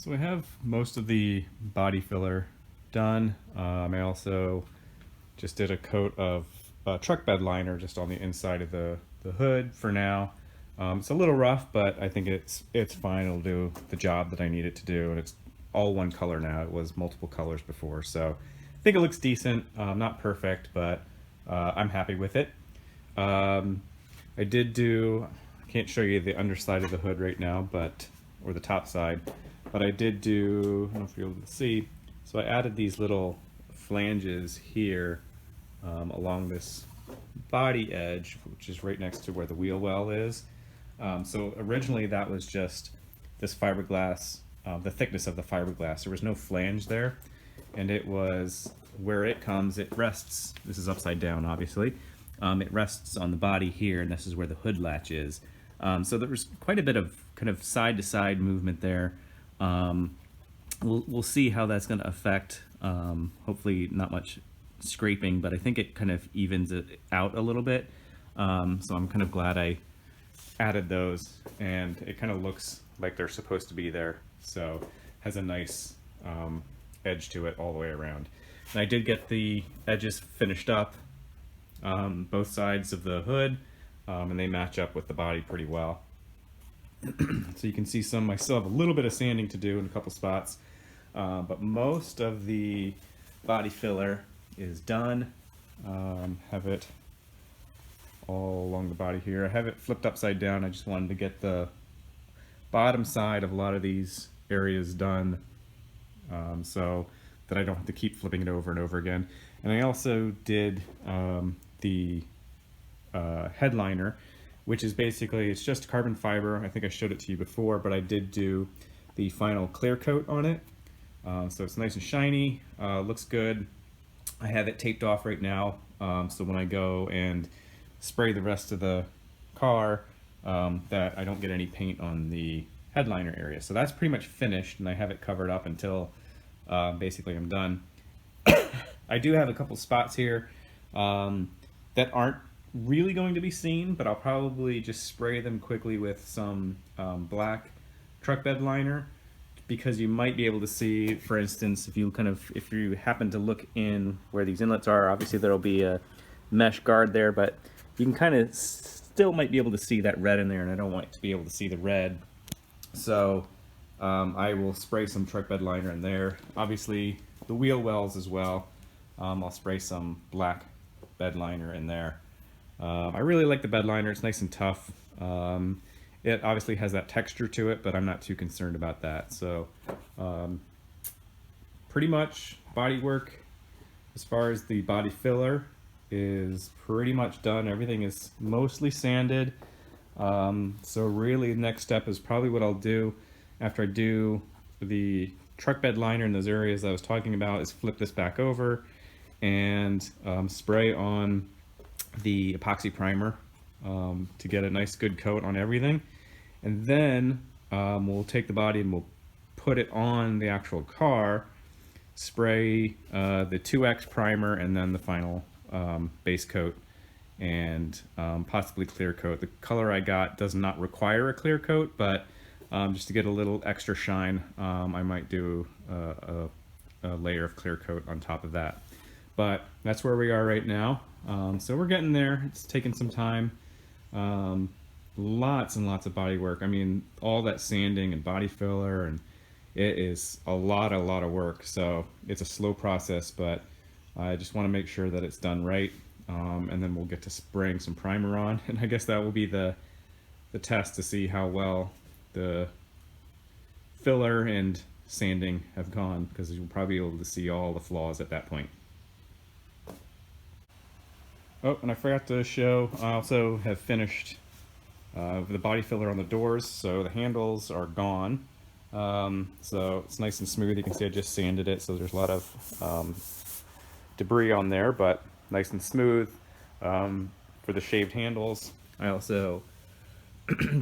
So I have most of the body filler done. I also just did a coat of truck bed liner just on the inside of the hood for now. It's a little rough, but I think it's fine. It'll do the job that I need it to do, and it's all one color now. It was multiple colors before, so I think it looks decent. Not perfect, but I'm happy with it. I did do, I can't show you the underside of the hood right now, or the top side, but I did do, I don't know if you're able to see, so I added these little flanges here along this body edge, which is right next to where the wheel well is. So originally that was just this fiberglass, the thickness of the fiberglass. There was no flange there, and it was where it comes, it rests, this is upside down obviously, it rests on the body here, and this is where the hood latch is. So there was quite a bit of kind of side to side movement there. We'll see how that's going to affect, hopefully not much scraping, but I think it kind of evens it out a little bit. So I'm kind of glad I added those, and it kind of looks like they're supposed to be there. So has a nice edge to it all the way around. And I did get the edges finished up, both sides of the hood, and they match up with the body pretty well. So you can see I still have a little bit of sanding to do in a couple spots, but most of the body filler is done. Have it all along the body here. I have it flipped upside down. I just wanted to get the bottom side of a lot of these areas done, so that I don't have to keep flipping it over and over again. And I also did the headliner, which is basically, it's just carbon fiber. I think I showed it to you before, but I did do the final clear coat on it. So it's nice and shiny, looks good. I have it taped off right now, so when I go and spray the rest of the car, that I don't get any paint on the headliner area. So that's pretty much finished, and I have it covered up until basically I'm done. I do have a couple spots here that aren't really going to be seen, but I'll probably just spray them quickly with some black truck bed liner, because you might be able to see, for instance, if you happen to look in where these inlets are, obviously there'll be a mesh guard there, but you can kind of still might be able to see that red in there, and I don't want to be able to see the red. So I will spray some truck bed liner in there. Obviously the wheel wells as well. I'll spray some black bed liner in there. I really like the bed liner. It's nice and tough. It obviously has that texture to it, but I'm not too concerned about that. So pretty much body work as far as the body filler is pretty much done. Everything is mostly sanded. So really the next step is probably what I'll do after I do the truck bed liner in those areas I was talking about, is flip this back over and spray on the epoxy primer to get a nice good coat on everything. And then we'll take the body and we'll put it on the actual car, spray the 2X primer, and then the final base coat and possibly clear coat. The color I got does not require a clear coat, but just to get a little extra shine, I might do a layer of clear coat on top of that. But that's where we are right now. So we're getting there. It's taking some time. Lots and lots of body work. I mean, all that sanding and body filler, and it is a lot of work. So it's a slow process, but I just want to make sure that it's done right. And then we'll get to spraying some primer on, and I guess that will be the test to see how well the filler and sanding have gone, because you'll probably be able to see all the flaws at that point. Oh, and I forgot to show, I also have finished the body filler on the doors, so the handles are gone. So it's nice and smooth. You can see I just sanded it, so there's a lot of debris on there, but nice and smooth. For the shaved handles, I also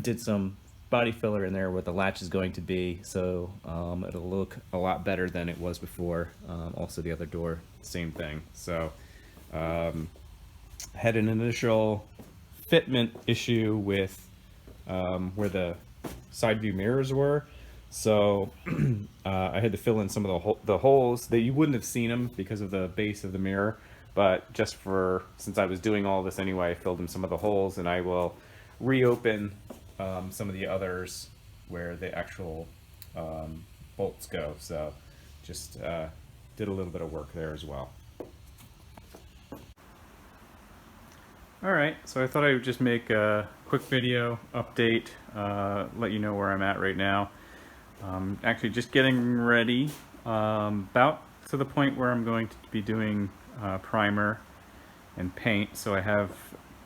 did some body filler in there where the latch is going to be, so it'll look a lot better than it was before. Also the other door, same thing. So had an initial fitment issue with where the side view mirrors were, So I had to fill in some of the holes that you wouldn't have seen them because of the base of the mirror, but just since I was doing all this anyway, I filled in some of the holes, and I will reopen some of the others where the actual bolts go. So just did a little bit of work there as well. Alright, so I thought I would just make a quick video update, let you know where I'm at right now. Actually just getting ready, about to the point where I'm going to be doing primer and paint. So I have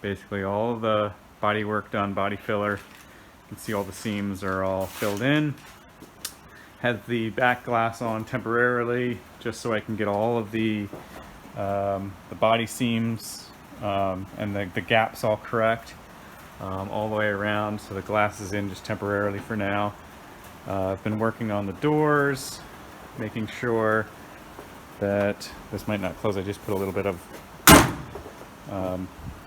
basically all of the body work done, body filler. You can see all the seams are all filled in. Had the back glass on temporarily just so I can get all of the body seams and the gaps all correct all the way around. So the glass is in just temporarily for now. I've been working on the doors, making sure that this might not close. I just put a little bit of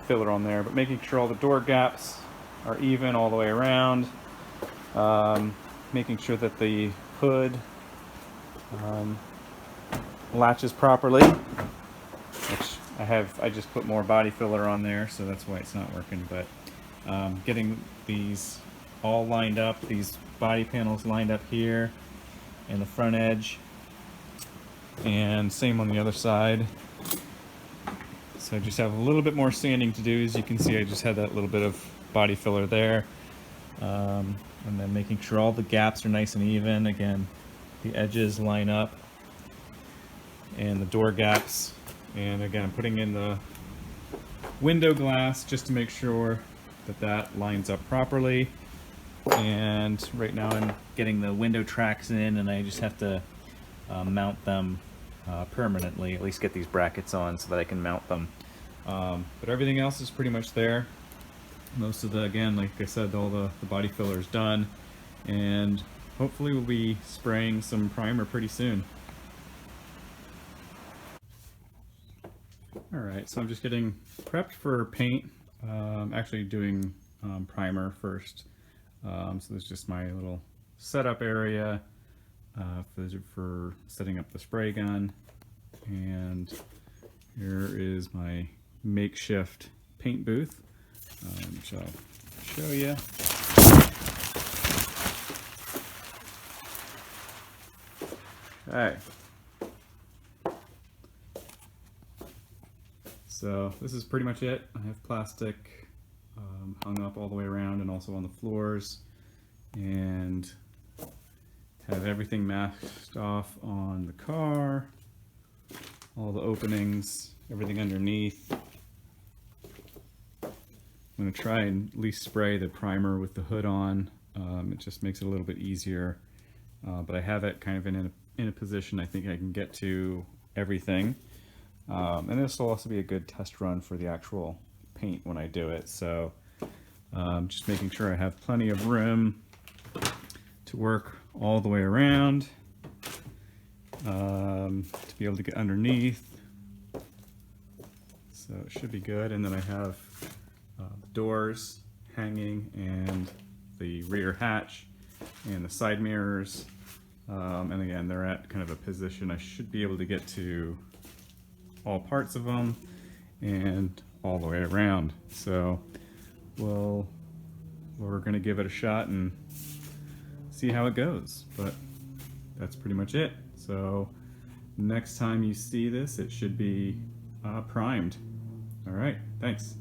filler on there, but making sure all the door gaps are even all the way around. Making sure that the hood latches properly, which I just put more body filler on there, so that's why it's not working. But getting these all lined up, these body panels lined up here and the front edge, and same on the other side. So I just have a little bit more sanding to do. As you can see, I just had that little bit of body filler there, and then making sure all the gaps are nice and even. Again, the edges line up and the door gaps. And again, I'm putting in the window glass just to make sure that that lines up properly. And right now I'm getting the window tracks in, and I just have to mount them permanently, at least get these brackets on so that I can mount them. But everything else is pretty much there. Most of the, again, like I said, all the body filler is done, and hopefully we'll be spraying some primer pretty soon. Alright, so I'm just getting prepped for paint. Actually doing primer first. So there's just my little setup area for setting up the spray gun, and here is my makeshift paint booth, which I'll show you. Okay. So this is pretty much it. I have plastic hung up all the way around and also on the floors, and have everything masked off on the car, all the openings, everything underneath. I'm going to try and at least spray the primer with the hood on. It just makes it a little bit easier, but I have it kind of in a position I think I can get to everything. And this will also be a good test run for the actual paint when I do it. So just making sure I have plenty of room to work all the way around, to be able to get underneath. So it should be good. And then I have the doors hanging, and the rear hatch, and the side mirrors. And again, they're at kind of a position I should be able to get to all parts of them and all the way around. So we're going to give it a shot and see how it goes. But that's pretty much it. So next time you see this, it should be primed. All right, thanks.